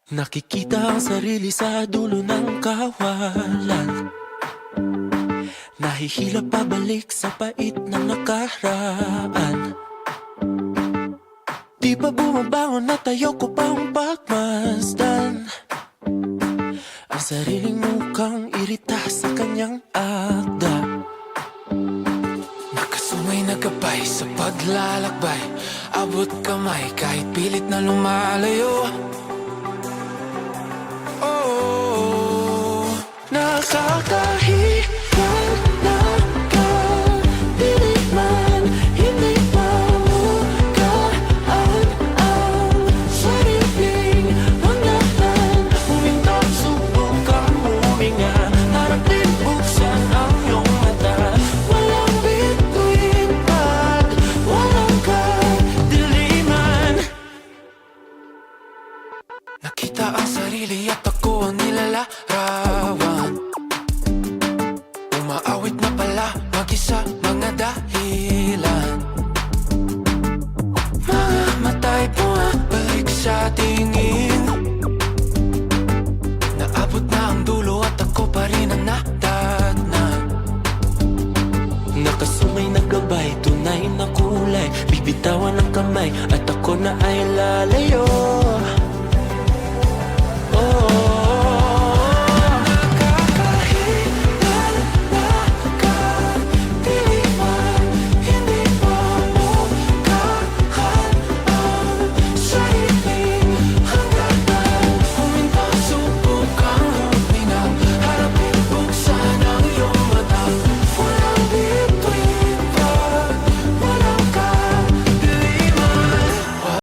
Nakikita ang sarili sa dulo ng kawalan, nahihila pabalik sa pait ng nakaraan. Di ba bumabangon at ayoko pang pagmasdan ang sariling mukhang irita sa kanyang akda. Nakasumay na gabay sa paglalakbay, abot kamay kahit pilit na lumalayo. Nakakahiyan na kahit man hindi mahugaan ang sariling hangganan. Huminto, subukang huminga, harap din buksan ang iyong mata. Walang bituin at walang kadiliman. Nakita ang sarili at ako ang nilalarawan, umaawit na pala mag-isa mga dahilan. Mga matay bumabalik sa tingin, naabot na ang dulo at ako pa rin ang nadatnan. Nakasumay na gabay, tunay na kulay, bibitawan ang kamay at ako na ay lalayo.